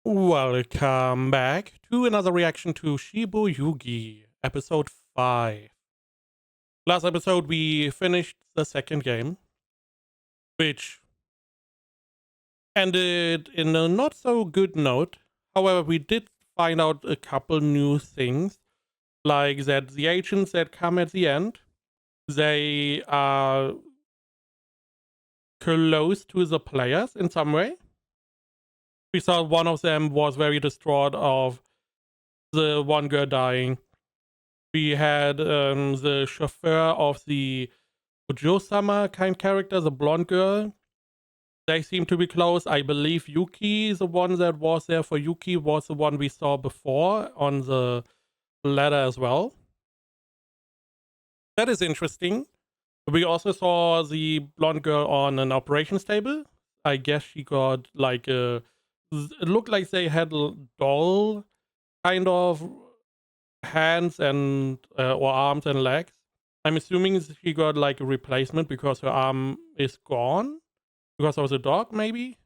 Welcome back to another reaction to Shiboyugi, episode 5. Last episode we finished the second game, which ended in a not so good note. However, we did find out a couple new things, like that the agents that come at the end, they are close to the players in some way. We saw one of them was very distraught of the one girl dying. We had the chauffeur of the Ojo-sama kind character, the blonde girl. They seem to be close. I believe Yuki, the one that was there for Yuki, was the one we saw before on the ladder as well. That is interesting. We also saw the blonde girl on an operations table. I guess she got like a... It looked like they had a doll kind of hands and or arms and legs. I'm assuming she got like a replacement because her arm is gone because of the dog, maybe.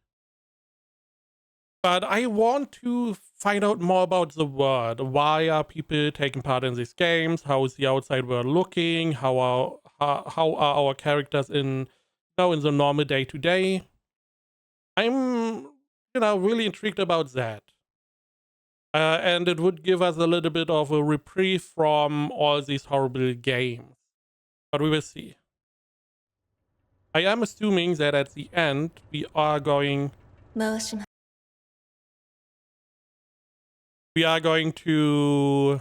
But I want to find out more about the world. Why are people taking part in these games? How is the outside world looking? How are our characters in in the normal day to day? I'm really intrigued about that. And it would give us a little bit of a reprieve from all these horrible games. But we will see. I am assuming that at the end we are going to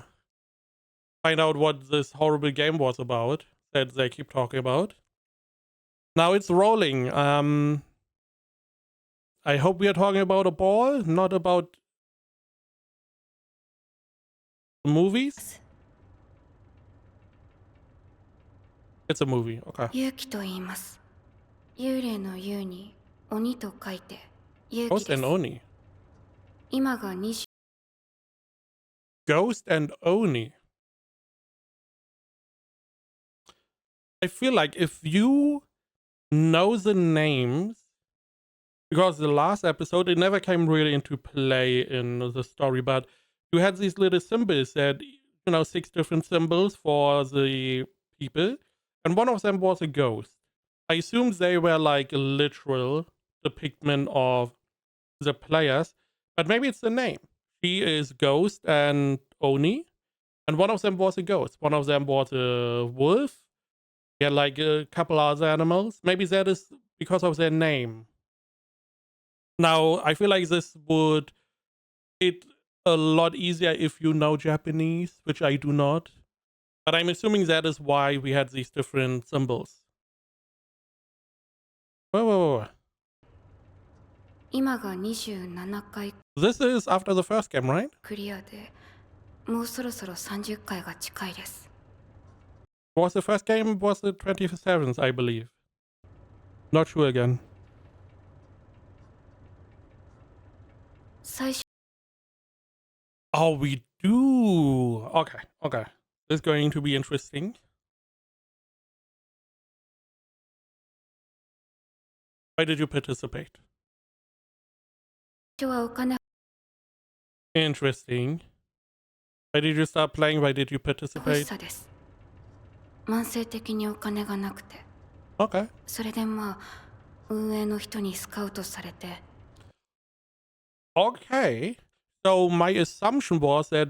find out what this horrible game was about that they keep talking about. Now it's rolling. I hope we are talking about a ball, not about movies. It's a movie, okay. 勇気と言います。幽霊の幽に鬼と書いて勇気 Ghost で and す。 Oni. 今が20 Ghost and Oni. I feel like if you know the names, because the last episode it never came really into play in the story, but you had these little symbols that 6 different symbols for the people, and one of them was a ghost. I assume they were like a literal depiction of the players, but maybe it's the name. She is Ghost and Oni, and one of them was a ghost. One of them was a wolf. He had like a couple other animals. Maybe that is because of their name. Now, I feel like this would hit a lot easier if you know Japanese, which I do not. But I'm assuming that is why we had these different symbols. Whoa. 今が27回 This is after the first game, right? クリアでもうそろそろ30回が近いです。 Was the first game was the 27th, I believe. Not sure again. 最初 Oh, we do. Okay. This is going to be interesting. Why did you participate? はお金 Interesting. Why did you start playing? Why did you 欲し participate? さです。慢性的にお金がなくて。 Okay. それで運営の人にスカウトされて Okay. So my assumption was that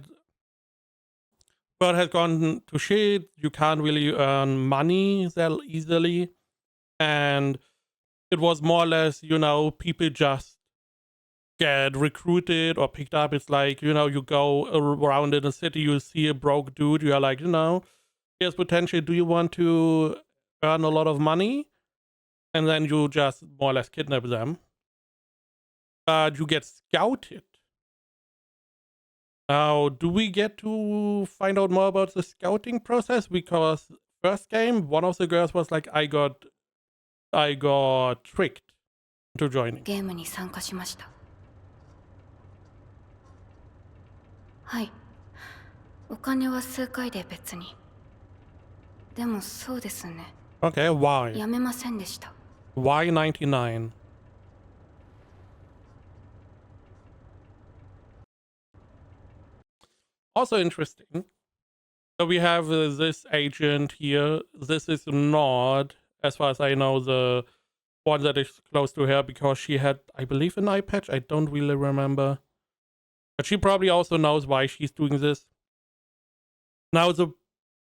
world has gone to shit. You can't really earn money that easily. And it was more or less, people just get recruited or picked up. It's like, you go around in a city, you see a broke dude, you are like, here's potential. Do you want to earn a lot of money? And then you just more or less kidnap them. But you get scouted. Now, do we get to find out more about the scouting process? Because first game, one of the girls was like, I got tricked into joining. ゲームに参加しました。はい。お金は数回で別に。でもそうですね。 Okay, why? やめませんでした。 Why 99? Also interesting. So we have this agent here. This is not, as far as I know, the one that is close to her because she had, I believe, an eye patch. I don't really remember. But she probably also knows why she's doing this. Now, the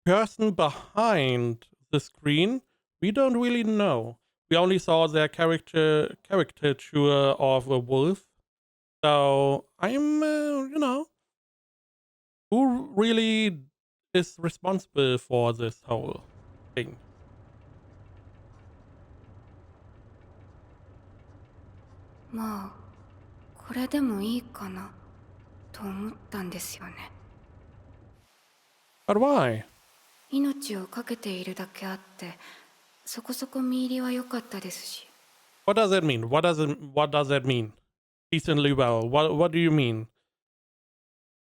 person behind the screen, we don't really know. We only saw their caricature of a wolf. So I'm, who really is responsible for this whole thing? まあこれでもいいかなと思ったんですよね。 But why? 命を懸けているだけあってそこそこ見入りは良かったですし。 What does that mean? What does that mean? Decently well. What do you mean?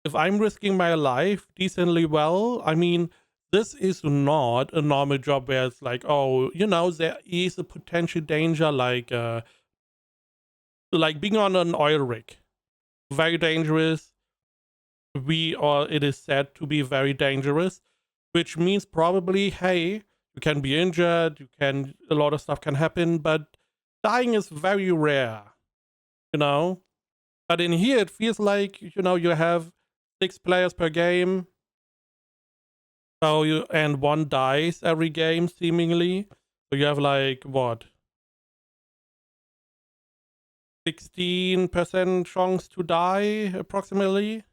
If I'm risking my life decently well, I mean, this is not a normal job where it's like, oh, there is a potential danger like being on an oil rig. Very dangerous. Or it is said to be very dangerous, which means probably, hey, you can be injured, a lot of stuff can happen, but dying is very rare, But in here, it feels like, you have 6 players per game. And one dies every game, seemingly. So you have like, what? 16% chance to die, approximately.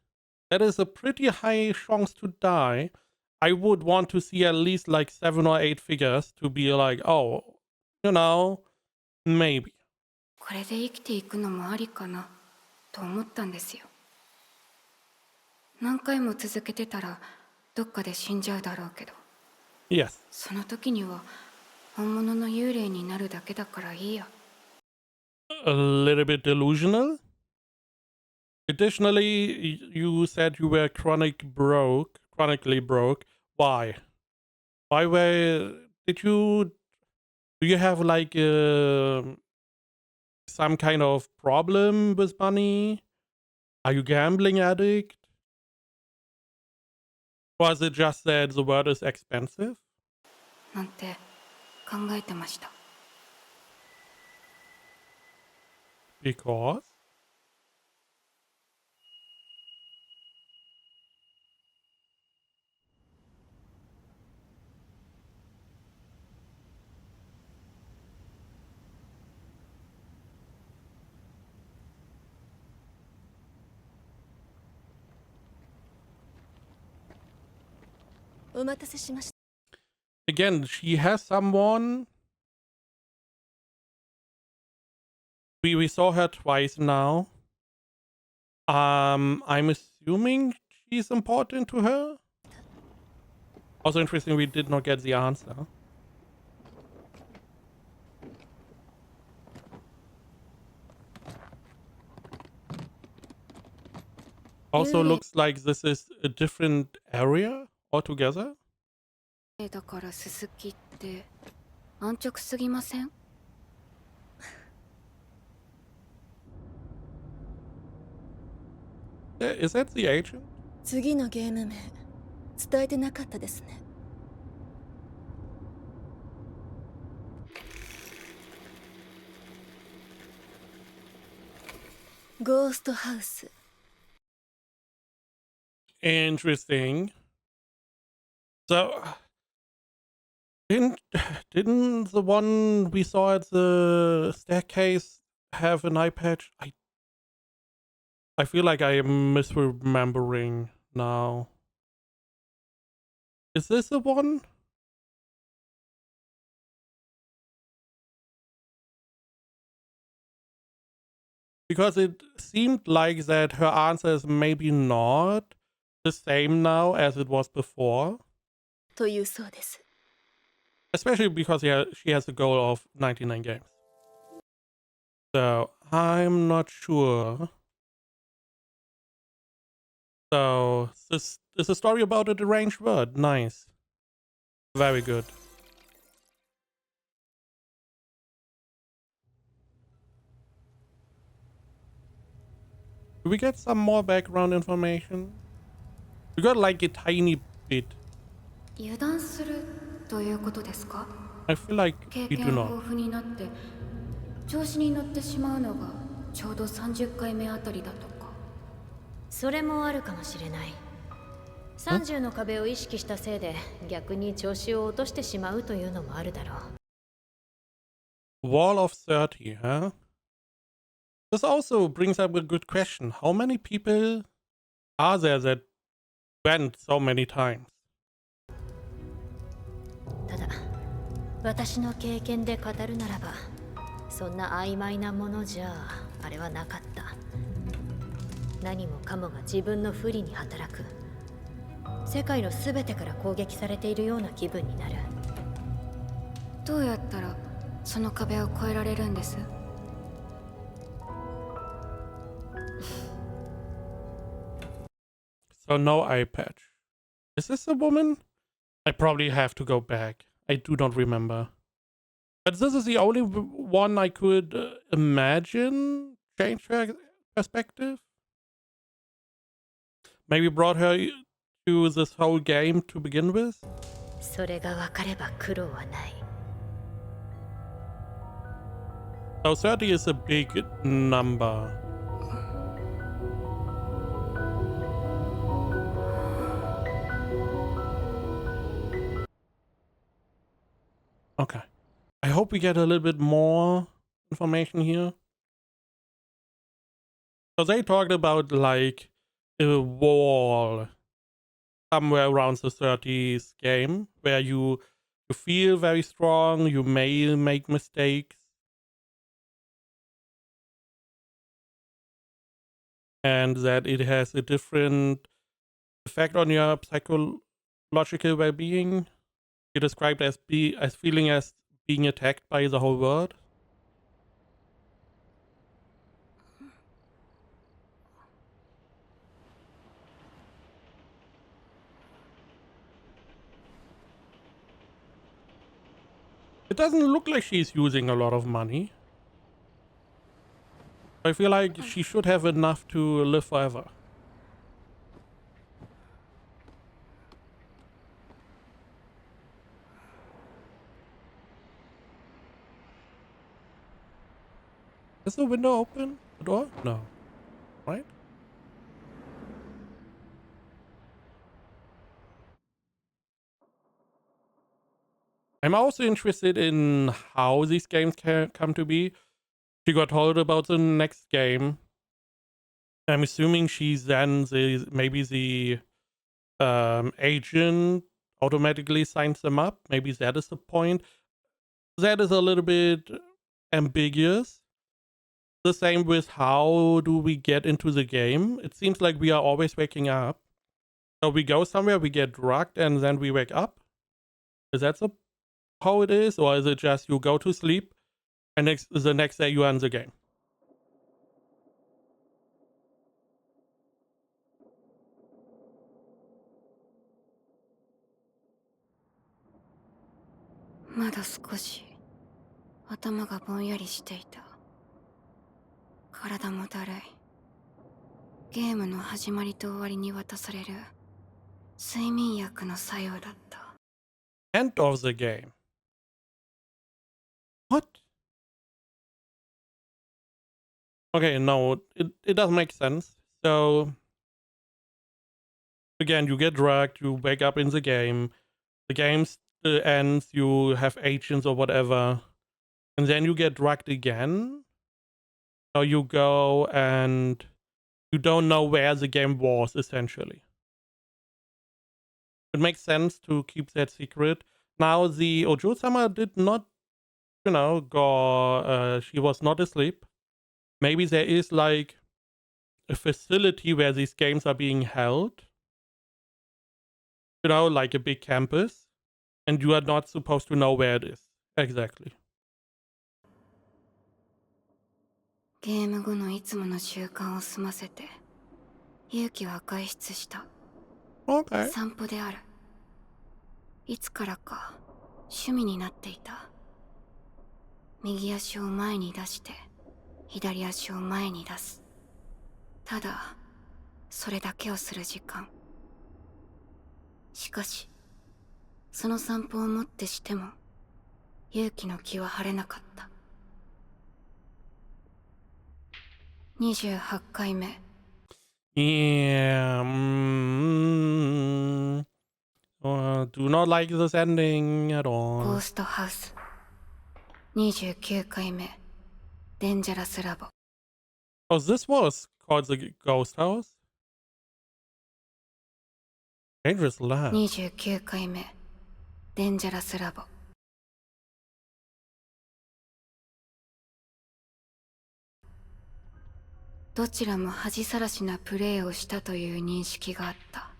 That is a pretty high chance to die. I would want to see at least like 7 or 8 figures to be like, oh, maybe. これで生きていくのもありかなと思ったんですよ。何回も続けてたらどっかで死んじゃうだろうけど。Yes. その時には本物の幽霊になるだけだからいいや。A little bit delusional. Additionally, you said you were chronically broke. Why? Do you have like some kind of problem with money? Are you gambling addict? Or is it just that the world is expensive? なんて考えてました。 Because? Again, she has someone. We saw her twice now. I'm assuming she's important to her. Also interesting, we did not get the answer. Also looks like this is a different area altogether. だからススキって安直すぎません？ Is that the agent? 次のゲーム名伝えてなかったですね。ゴーストハウス。 Interesting. So, didn't the one we saw at the staircase have an eye patch? I feel like I am misremembering now. Is this the one? Because it seemed like that her answer is maybe not the same now as it was before. というそうです。 Especially because she has a goal of 99 games. So, I'm not sure. So, this is a story about a deranged bird. Nice. Very good. Do we get some more background information? We got like a tiny bit. 油断するということですか？ I feel like 経 we 験 do 豊 not. 富になって調子に乗ってしまうのがちょうど30回目あたりだとか。それもあるかもしれない。30の壁を意識したせいで逆に調子を落としてしまうというのもあるだろう。 Wall of 30, huh? This also brings up a good question. How many people are there that went so many times? ただ私の経験で語るならばそんな曖昧なものじゃあれはなかった。何もかもが自分の不利に働く。世界の全てから攻撃されているような気分になる。どうやったらその壁を越えられるんです？ So no eye patch. Is this a woman? I probably have to go back. I do not remember. But this is the only one I could imagine change her perspective. Maybe brought her to this whole game to begin with. それが分かれば苦労はない。 So 30 is a big number. Okay. I hope we get a little bit more information here. So they talked about like a wall somewhere around the 30s game where you feel very strong, you may make mistakes. And that it has a different effect on your psychological well-being. You described as feeling as being attacked by the whole world. It doesn't look like she's using a lot of money. I feel like she should have enough to live forever. Is the window open? The door? No. Right? I'm also interested in how these games can come to be. She got told about the next game. I'm assuming she's then maybe the agent automatically signs them up. Maybe that is the point. That is a little bit ambiguous. The same with how do we get into the game. It seems like we are always waking up. So we go somewhere, we get drugged, and then we wake up. Is that how it is? Or is it just you go to sleep and the next day you are in the game?まだ少し頭がぼんやりしていた。体もだるい。ゲームの始まりと終わりに渡される睡眠薬の作用だった。End of the game. What? Okay, no, it doesn't make sense. So, again, you get drugged, you wake up in the game, the game ends, you have agents or whatever, and then you get drugged again. So you go and you don't know where the game was, essentially. It makes sense to keep that secret. Now, the Ojo-sama did not, go, she was not asleep. Maybe there is like a facility where these games are being held. Like a big campus. And you are not supposed to know where it is. Exactly. ゲーム後のいつもの習慣を済ませて勇気は外出した。 Okay. 散歩である。いつからか趣味になっていた。右足を前に出して左足を前に出す。ただそれだけをする時間。しかしその散歩をもってしても勇気の気は晴れなかった。28回目。 Yeah. Do not like this ending at ゴ all. ーストハウス。29回目。デンジャラスラボ。 Oh, this was called the Ghost House? Dangerous Lab. 29回目。デンジャラスラボ。どちらも恥さらしなプレーをしたという認識があった。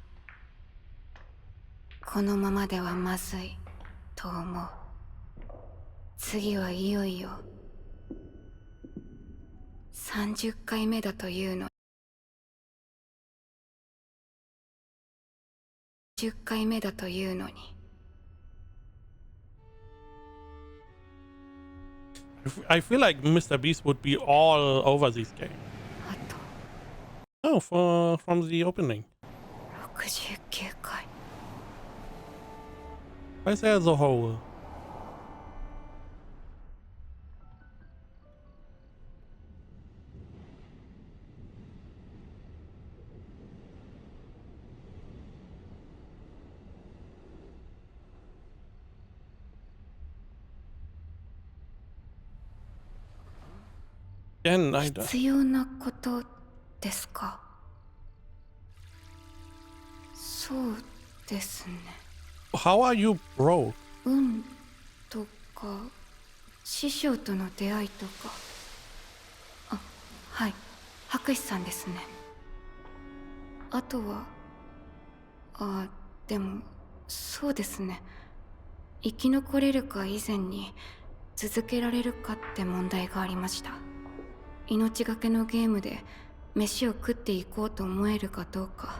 このままではまずいと思う。次はいよいよ30回目だというの。10回目だというのに。I feel like Mr. Beast would be all over this game. あと Oh, from the opening. 69回。 I say as a whole. Again, 必要なことですか。そうですね。 how are you broke? 運とか師匠との出会いとか。あ、はい、博士さんですね。あとはでもそうですね、生き残れるか以前に続けられるかって問題がありました。命がけのゲームで飯を食っていこうと思えるかどうか。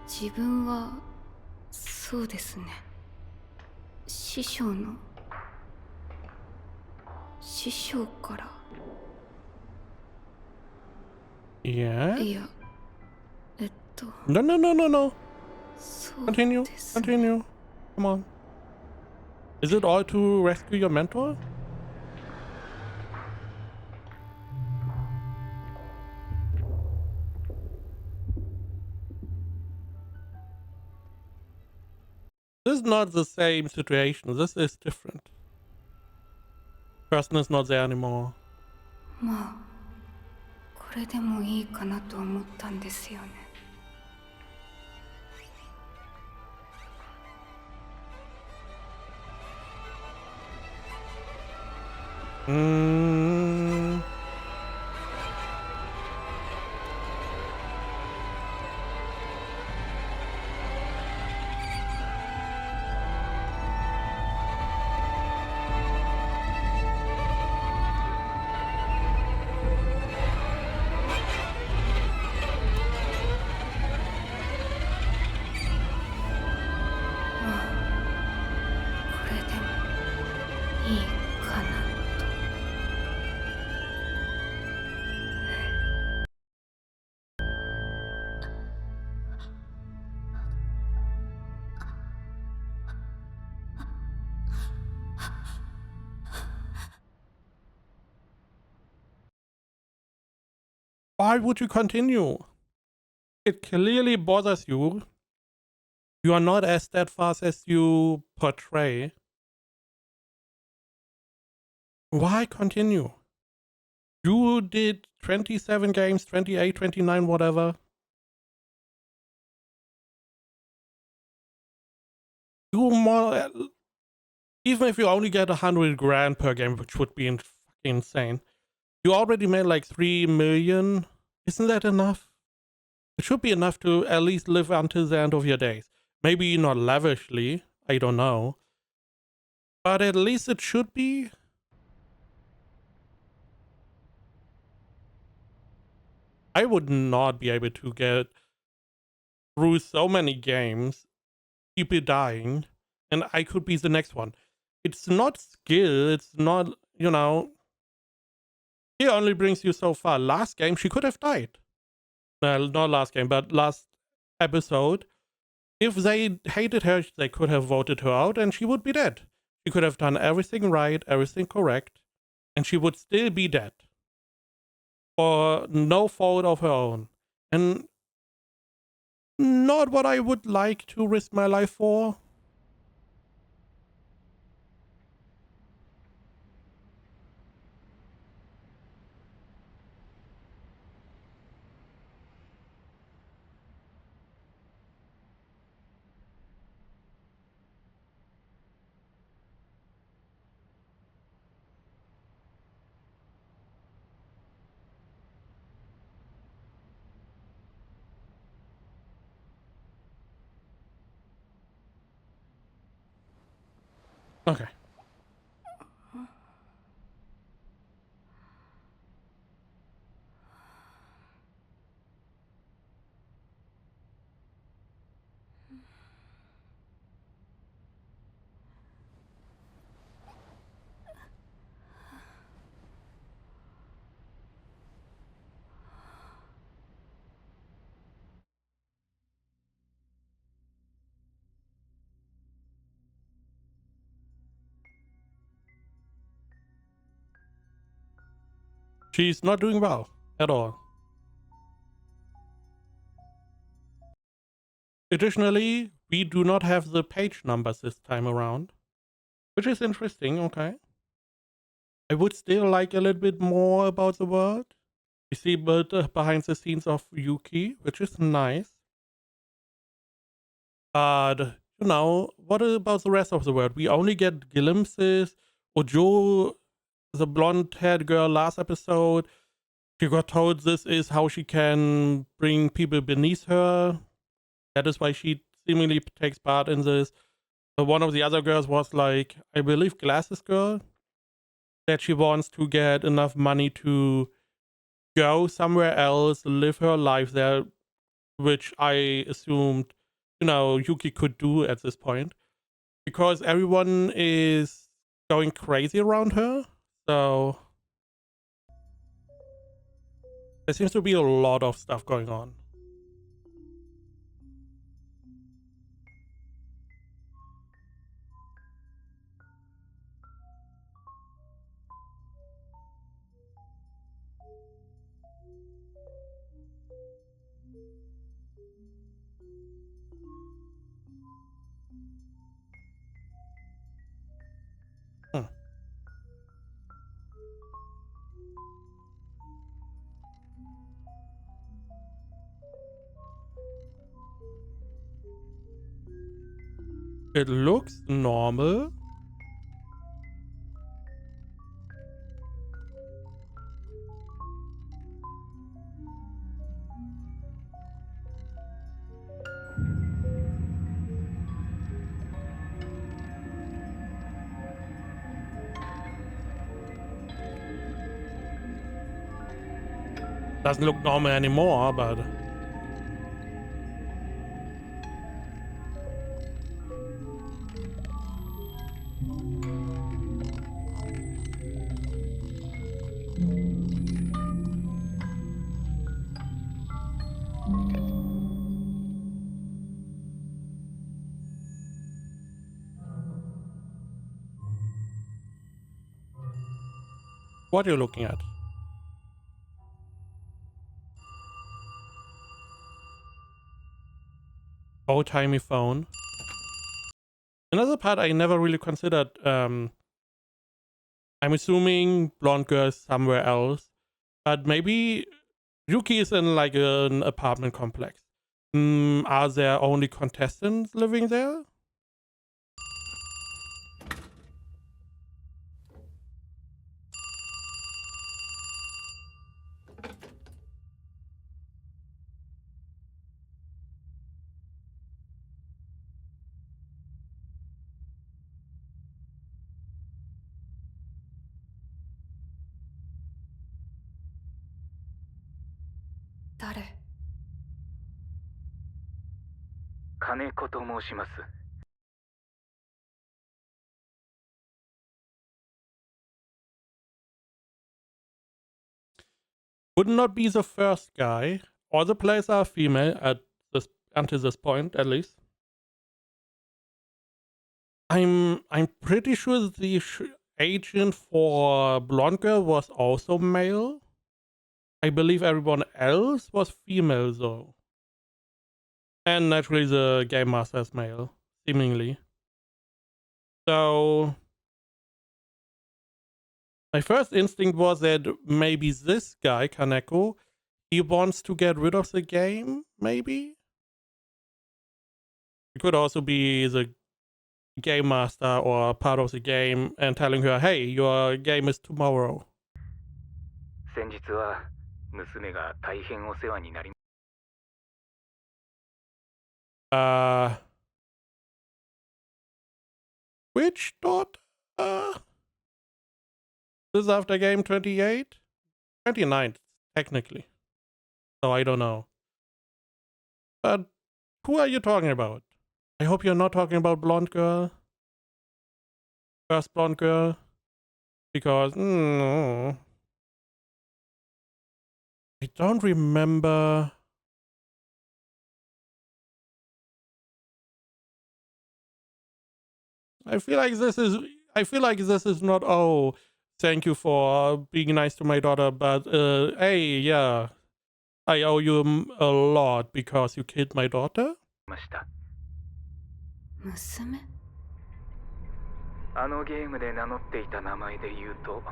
自分はそうですね、師匠から。 Yeah? いや、No, no, no, no, no. そう Continue, ですね。 continue. Come on. Is it all to rescue your mentor? This is not the same situation. This is different. Person is not there anymore. まあこれでもいいかなと思ったんですよね。これでもいいかなと。 Why would you continue? It clearly bothers you. You are not as steadfast as you portray. Why continue? You did 27 games, 28, 29, whatever. You more, even if you only get 100 grand per game, which would be fucking insane, you already made like 3 million. Isn't that enough? It should be enough to at least live until the end of your days. Maybe not lavishly, I don't know. But at least it should be. I would not be able to get through so many games, keep it dying, and I could be the next one. It's not skill, it's not, you know, he only brings you so far. Last game, she could have died. not last game, but last episode. If they hated her, they could have voted her out and she would be dead. She could have done everything right, everything correct, and she would still be dead. For no fault of her own. And not what I would like to risk my life for. Okay. She's not doing well at all. Additionally, we do not have the page numbers this time around, which is interesting, okay. I would still like a little bit more about the world. We see a bit behind the scenes of Yuki, which is nice. But, you know, what about the rest of the world? We only get glimpses. Ojo, the blonde-haired girl last episode, she got told this is how she can bring people beneath her. That is why she seemingly takes part in this. One of the other girls was like, I believe Glasses Girl, that she wants to get enough money to go somewhere else, live her life there, which I assumed, you know, Yuki could do at this point. Because everyone is going crazy around her. So there seems to be a lot of stuff going on. Hmm. It looks normal. Doesn't look normal anymore, but what are you looking at? Old-timey phone. Another part I never really considered, I'm assuming blonde girl is somewhere else, but maybe Yuki is in like an apartment complex. Are there only contestants living there?誰？金子と申します。Would not be the first guy all the players are female until this point, at least. I'm pretty sure the agent for Blonde Girl was also male. I believe everyone else was female though. And naturally the game master is male, seemingly. So my first instinct was that maybe this guy, Kaneko, he wants to get rid of the game, maybe? It could also be the game master or part of the game and telling her, hey, your game is tomorrow. 先日は娘が大変お世話になり Which daughter? This is after game 28? 29th, technically. So I don't know. But who are you talking about? I hope you're not talking about Blonde Girl. First Blonde Girl. Because, I don't remember. I feel like this is not, oh, thank you for being nice to my daughter, but hey, yeah, I owe you a lot because you killed my daughter. ました。娘？あのゲームで名乗っていた名前で言うと、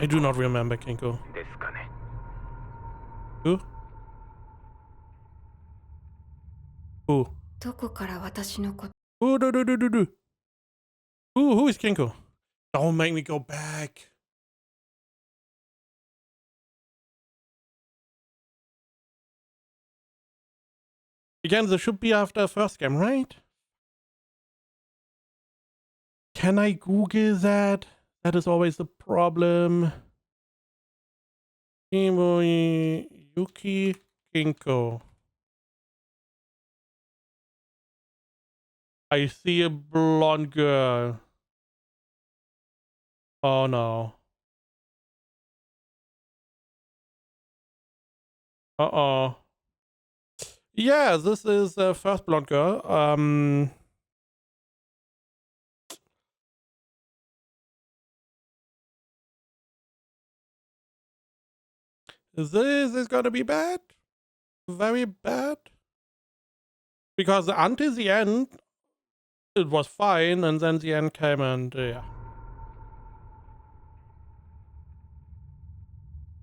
I do not remember Kinko. ですかね。Who? Who? どこから私のこと？ Who is Kinko? Don't make me go back. Again, this should be after first game, right? Can I Google that? That is always the problem. Shiboyugi Kinko. I see a blonde girl. Oh no. Uh-oh. Yeah, this is the first blonde girl. This is gonna be bad. Very bad. Because until the end, it was fine, and then the end came and, yeah.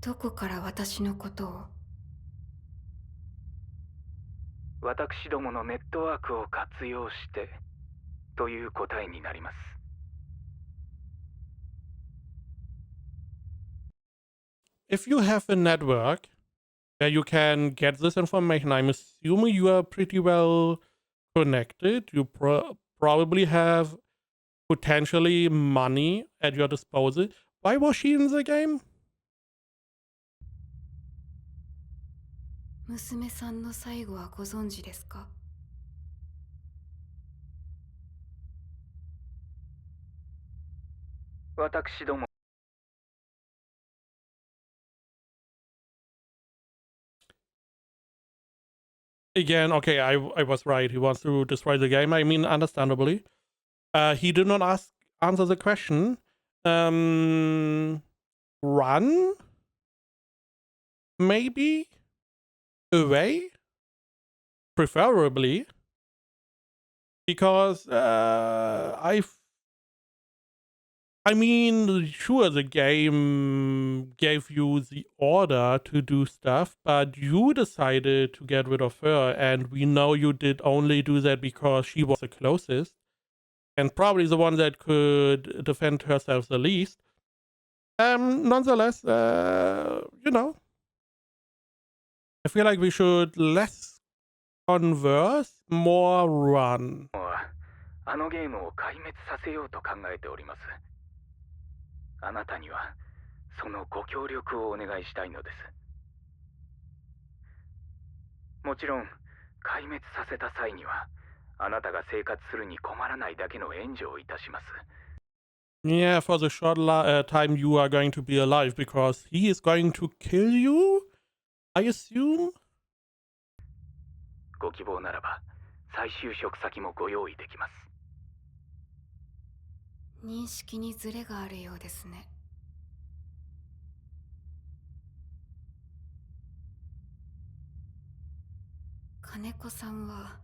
どこから私のことを？私どものネットワークを活用してという答えになります。If you have a network where you can get this information, I'm assuming you are pretty well connected. You probably have potentially money at your disposal. Why was she in the game? 娘さんの最後はご存知ですか？私ども Again, okay, I was right. He wants to destroy the game. I mean, understandably. He did not answer the question. Run? Maybe? Away? Preferably. Because I mean, sure, the game gave you the order to do stuff, but you decided to get rid of her, and we know you did only do that because she was the closest, and probably the one that could defend herself the least. Nonetheless, you know, I feel like we should less converse, more run. あのゲームを壊滅させようと考えております。あなたにはそのご協力をお願いしたいのです。もちろん壊滅させた際にはあなたが生活するに困らないだけの援助をいたします。Yeah, for the short time you are going to be alive, because he is going to kill you? I assume? ご希望ならば再就職先もご用意できます。認識にズレがあるようですね。金子さんは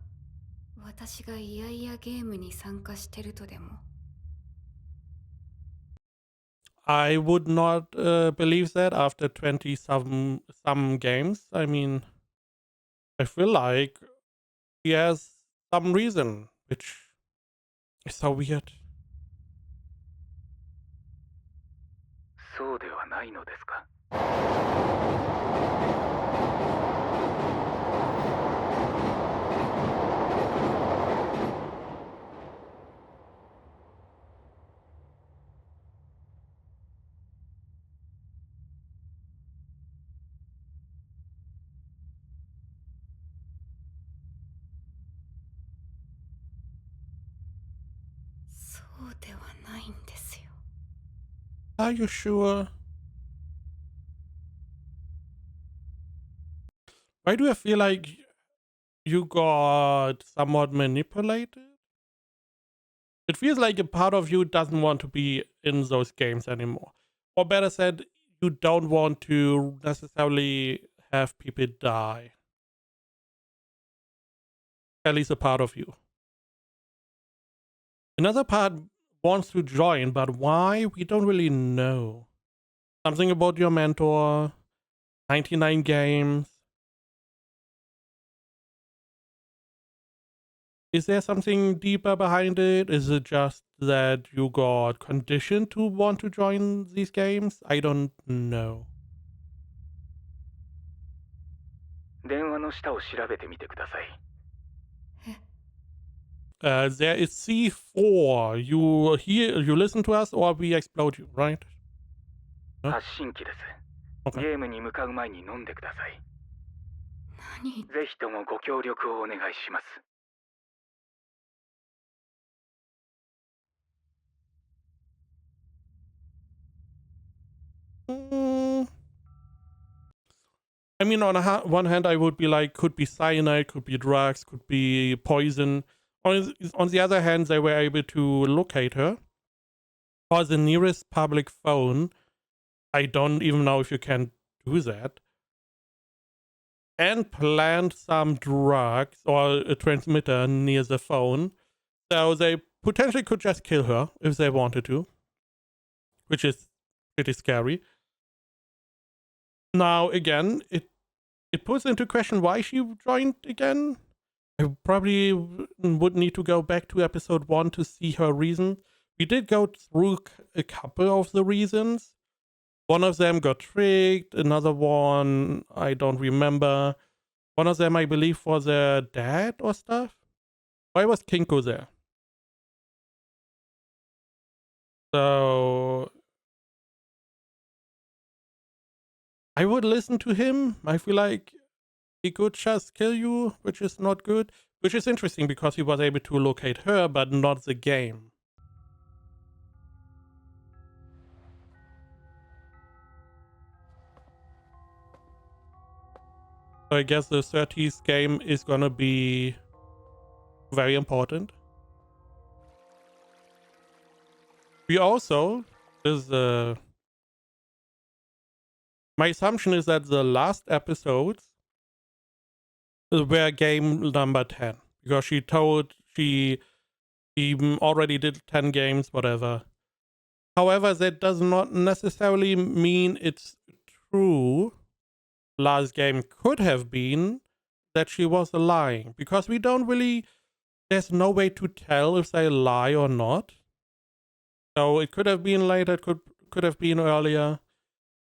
私がいやいやゲームに参加してるとでも。I would not believe that after 20 some games. I mean, I feel like he has some reason, which is so weird. そうではないのですか。そうではないんですよ。Are you sure? Why do I feel like you got somewhat manipulated? It feels like a part of you doesn't want to be in those games anymore. Or better said, you don't want to necessarily have people die. At least a part of you. Another part wants to join, but why? We don't really know. Something about your mentor, 99 games. Is there something deeper behind it? Is it just that you got conditioned to want to join these games? I don't know. 電話の下を調べてみてください。There is C4. You hear, you listen to us, or we explode you, right? 発信機です。Okay. ゲームに向かう前に飲んでください。何？ぜひともご協力をお願いします。I mean, on one hand, I would be like, could be cyanide, could be drugs, could be poison. On the other hand, they were able to locate her. Or the nearest public phone. I don't even know if you can do that. And plant some drugs or a transmitter near the phone. So they potentially could just kill her if they wanted to. Which is pretty scary. Now, again, it puts into question why she joined again. I probably would need to go back to episode 1 to see her reason. We did go through a couple of the reasons. One of them got tricked, another one I don't remember. One of them I believe was her dad or stuff. Why was Kinko there? So I would listen to him. I feel like he could just kill you, which is not good. Which is interesting because he was able to locate her, but not the game. So I guess the 30th game is gonna be very important. We also, my assumption is that the last episodes were game number 10. Because she told she already did 10 games, whatever. However, that does not necessarily mean it's true. Last game could have been that she was lying. Because we don't really, there's no way to tell if they lie or not. So it could have been later, it could have been earlier.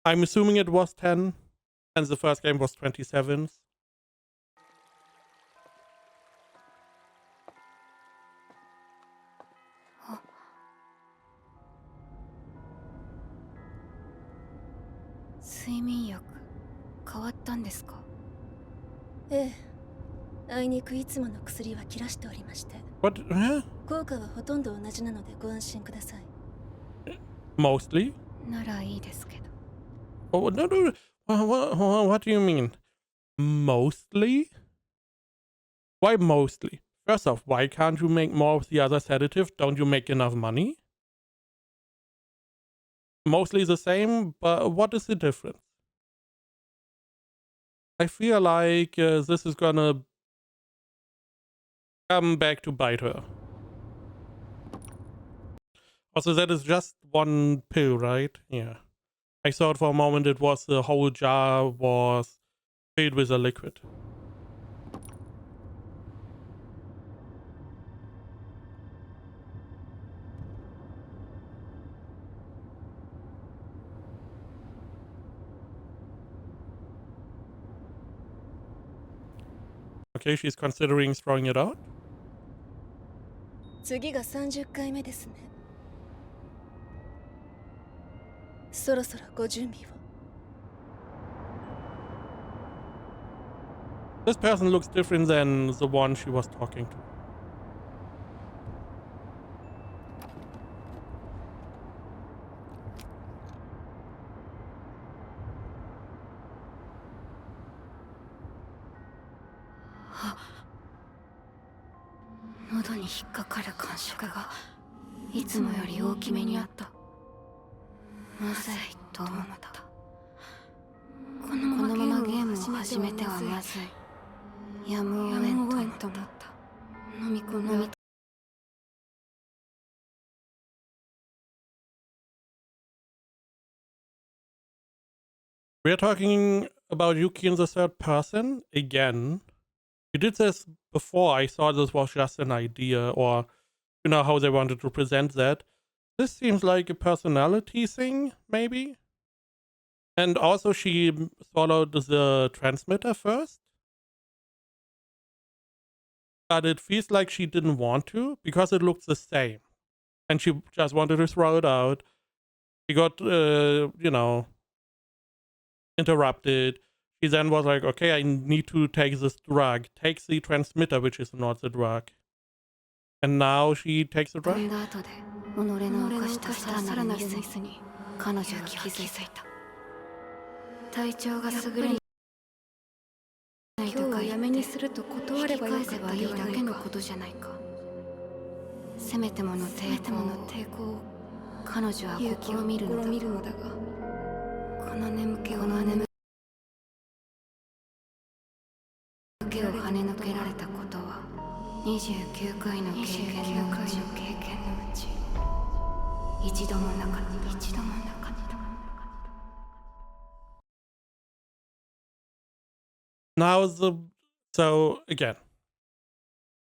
I'm assuming it was 10, and the first game was 27. What? Huh? 効果はほとんど同じなのでご安心ください。 Mostly? ならいいですけど。 Oh, no. What do you mean? Mostly? Why mostly? First off, why can't you make more of the other sedative? Don't you make enough money? Mostly the same, but what is the difference? I feel like this is gonna come back to bite her. Also, that is just one pill, right? Yeah. I thought for a moment it was the whole jar was filled with a liquid. Okay, she's considering throwing it out. 次が30回目ですね。そろそろご準備を。 This person looks different than the one she was talking to. Ah. 喉に引っかかる感触がいつもより大きめにあった。まずいと思った。このままゲームを始めてはまずい。やむを得んと思った。飲み込み。We're talking about Yuki in the third person again. We did this before. I thought this was just an idea, or you know how they wanted to present that. This seems like a personality thing, maybe. And also she swallowed the transmitter first. But it feels like she didn't want to because it looks the same. And she just wanted to throw it out. She got, you know, interrupted. She then was like, okay, I need to take this drug. Takes the transmitter, which is not the drug. And now she takes the drug? 己の犯したさらなるミスに彼女は気づいた。体調が優れないとかやめにすると断ればよかったいいだけのことじゃないか。せめてもの抵抗を彼女は試みるのだが、この眠気を跳ね抜けられたことは29回の経験のうち一度もなかった。Now so again,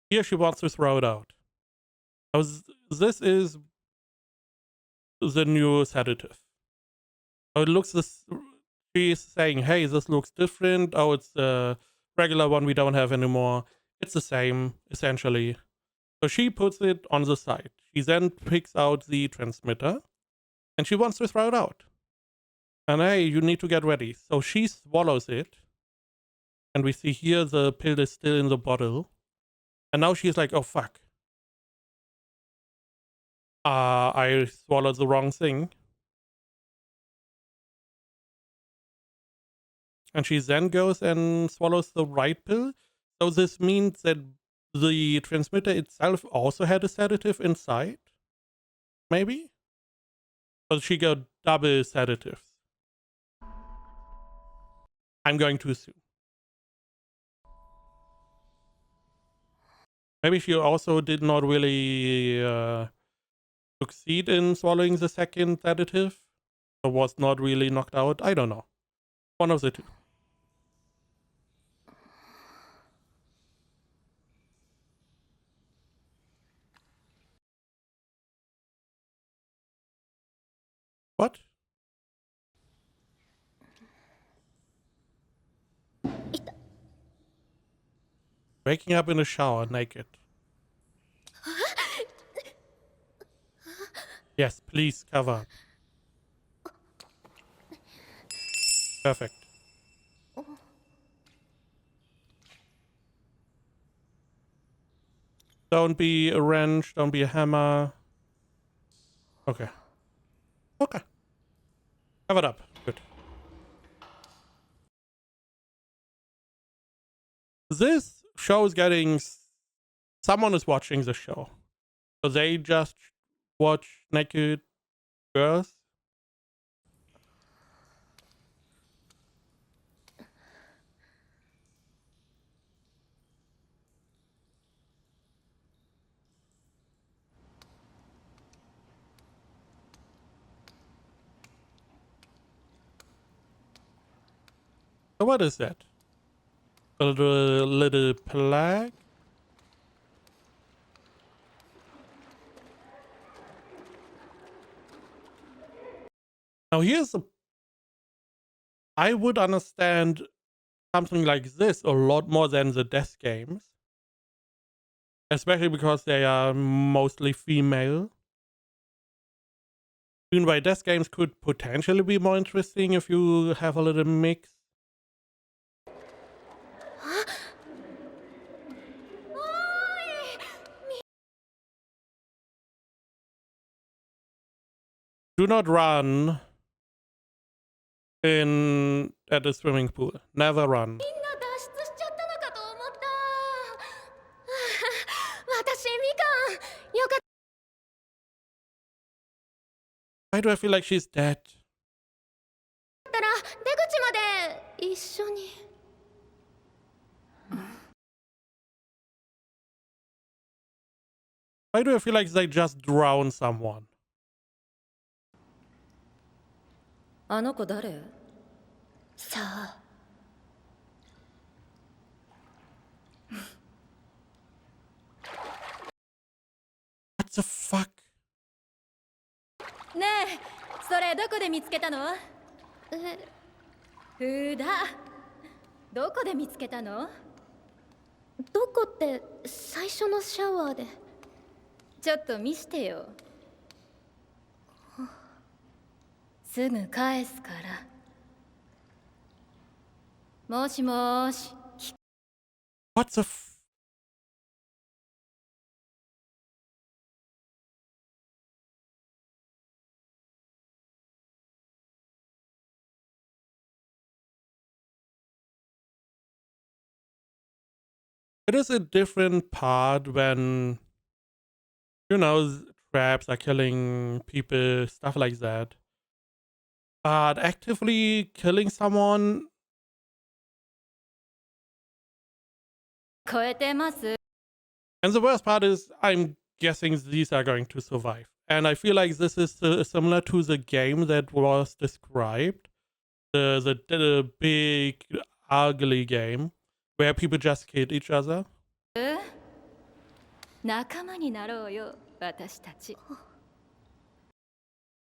here she wants to throw it out. Now this is the new sedative. Oh, it looks she's saying, hey, this looks different. Oh, it's the regular one we don't have anymore. It's the same, essentially. So she puts it on the side. She then picks out the transmitter and she wants to throw it out. And hey, you need to get ready. So she swallows it. And we see here the pill is still in the bottle. And now she's like, oh, fuck. I swallowed the wrong thing. And she then goes and swallows the right pill. So this means that the transmitter itself also had a sedative inside? Maybe? So she got double sedatives. I'm going to assume. Maybe she also did not really succeed in swallowing the second sedative, or was not really knocked out. I don't know. One of the two. What? Waking up in a shower naked. Yes, please cover. Perfect. Don't be a wrench, don't be a hammer. Okay. Okay. Covered up. Good. this show is getting... Someone is watching the show. So they just watch naked girls. So what is that? A little plaque? Now here's a... I would understand something like this a lot more than the death games. Especially because they are mostly female. Even by death games could potentially be more interesting if you have a little mix. Do not run at the swimming pool. Never run. Why do I feel like she's dead? Why do I feel like they just drowned someone? あの子誰？さあ What the fuck? ねえ、それどこで見つけたの？ふだ、どこで見つけたの？どこって最初のシャワーで。ちょっと見してよ。すぐ返すから。もしもーし。What the It is a different part when, you know, traps are killing people, stuff like that. But actively killing someone... 超えてます。 And the worst part is, I'm guessing these are going to survive. And I feel like this is similar to the game that was described. The big, ugly game. Where people just killed each other. 仲間になろうよ、私たち。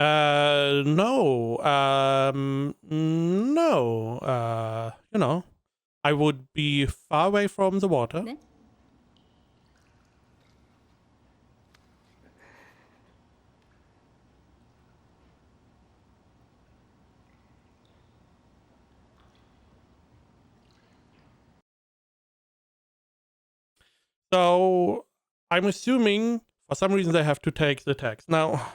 No. No. You know, I would be far away from the water. ね。So I'm assuming for some reason they have to take the text. Now,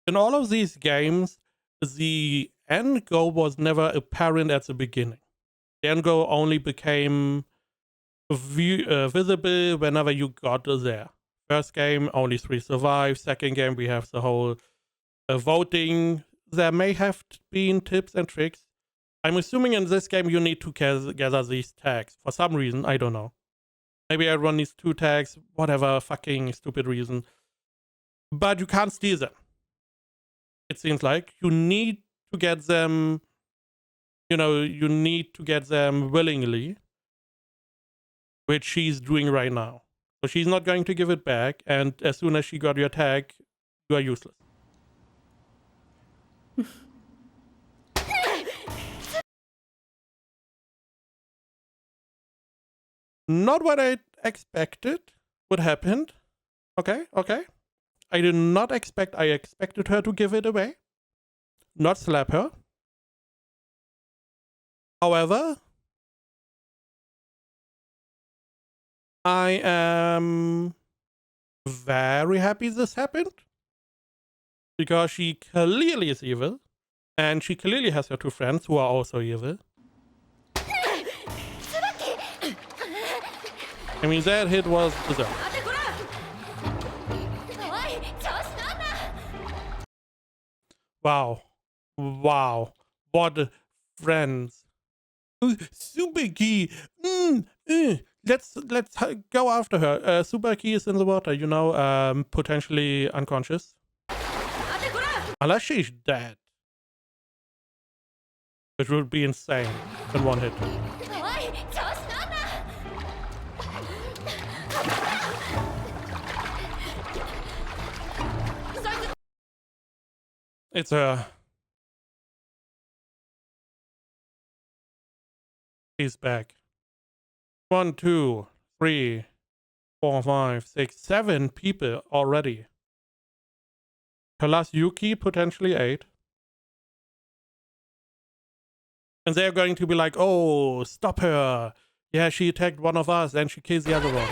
in all of these games, the end goal was never apparent at the beginning. The end goal only became visible whenever you got there. First game, only 3 survive. Second game, we have the whole voting. There may have been tips and tricks. I'm assuming in this game you need to gather these tags. For some reason, I don't know. Maybe everyone needs 2 tags, whatever fucking stupid reason. But you can't steal them. It seems like you need to get them, you know, you need to get them willingly. Which she's doing right now. So she's not going to give it back, and as soon as she got your tag, you are useless. Not what I expected would happen. Okay. I did not expect, I expected her to give it away. Not slap her. However, I am very happy this happened. Because she clearly is evil. And she clearly has her 2 friends who are also evil. I mean, that hit was deserved. Wow. Wow. What friends. Subaki. Let's go after her. Subaki is in the water, you know, potentially unconscious. Unless she's dead. Which would be insane in one hit. It's her. He's back. 1, 2, 3, 4, 5, 6, 7 people already. Plus Yuki, potentially 8. And they're going to be like, oh, stop her. Yeah, she attacked one of us and she kills the other one.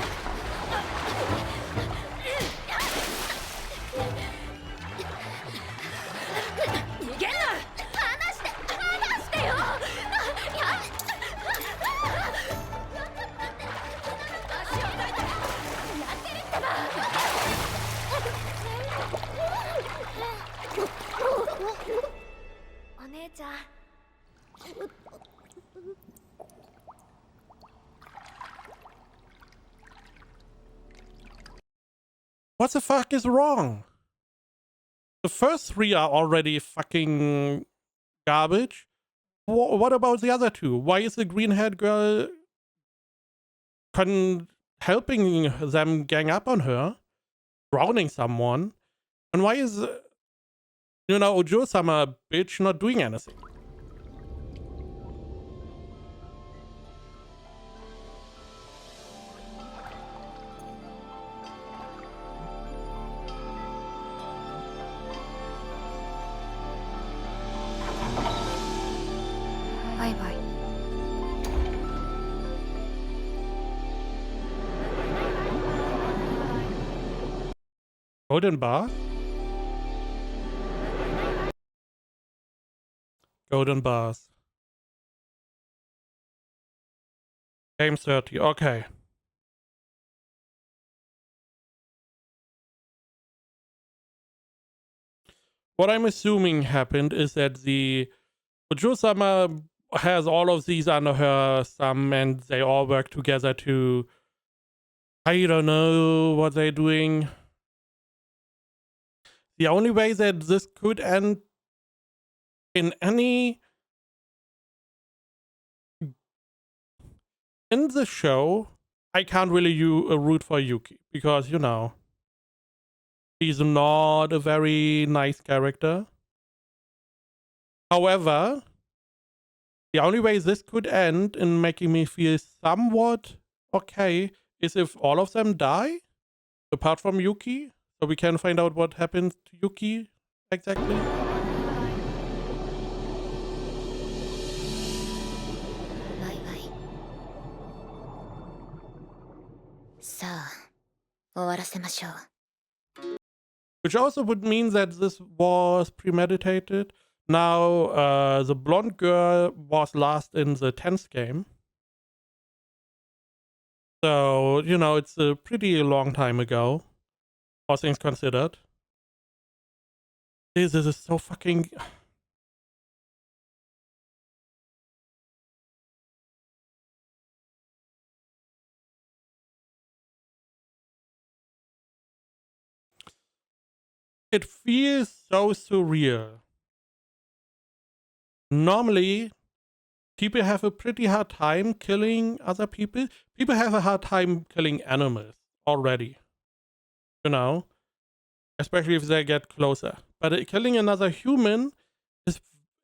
What the fuck is wrong? The first 3 are already fucking garbage. What about the other 2? Why is the green-haired girl helping them gang up on her? Drowning someone? And why is, you know, Ojo-sama bitch not doing anything? Bye bye. Golden bar? Golden bars. Game 30, okay. What I'm assuming happened is that the Ojo-sama has all of these under her thumb and they all work together to, I don't know what they're doing. The only way that this could end in the show, I can't really root for Yuki because, you know, he's not a very nice character. However, the only way this could end in making me feel somewhat okay is if all of them die, apart from Yuki, so we can find out what happened to Yuki exactly. さあ、終わらせましょう。 Which also would mean that this was premeditated. Now, the blonde girl was last in the 10th game. So, you know, it's a pretty long time ago, all things considered. This is so fucking... It feels so surreal. Normally, people have a pretty hard time killing other people. People have a hard time killing animals already. You know? Especially if they get closer. But killing another human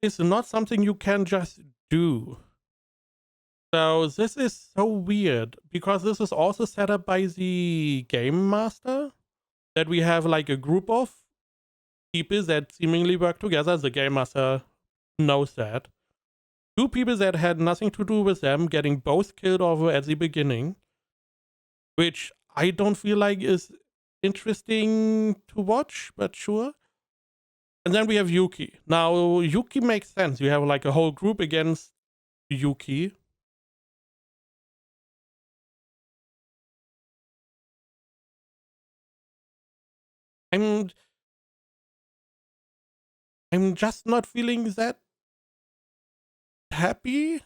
is not something you can just do. So this is so weird. Because this is also set up by the game master. That we have like a group of people that seemingly work together. The game master knows that. 2 people that had nothing to do with them getting both killed over at the beginning, which I don't feel like is interesting to watch, but sure. And then we have Yuki. Now, Yuki makes sense. You have like a whole group against Yuki. I'm just not feeling that happy.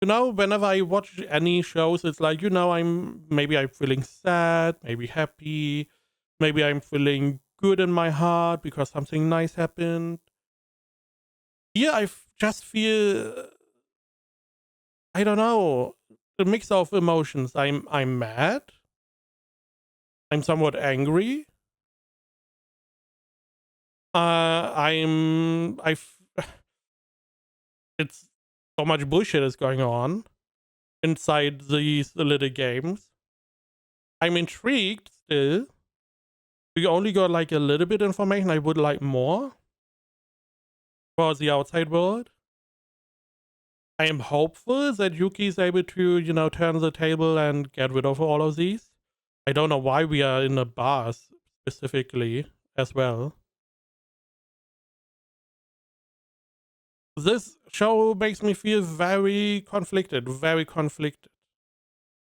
You know, whenever I watch any shows, it's like, you know, I'm feeling sad, maybe happy, maybe I'm feeling good in my heart because something nice happened. Here just feel, I don't know, a mix of emotions. I'm mad. I'm somewhat angry. It's so much bullshit is going on inside these little games. I'm intrigued still. We only got like a little bit information. I would like more for the outside world. I am hopeful that Yuki is able to, you know, turn the table and get rid of all of these. I don't know why we are in a bar specifically as well. This show makes me feel very conflicted, very conflicted.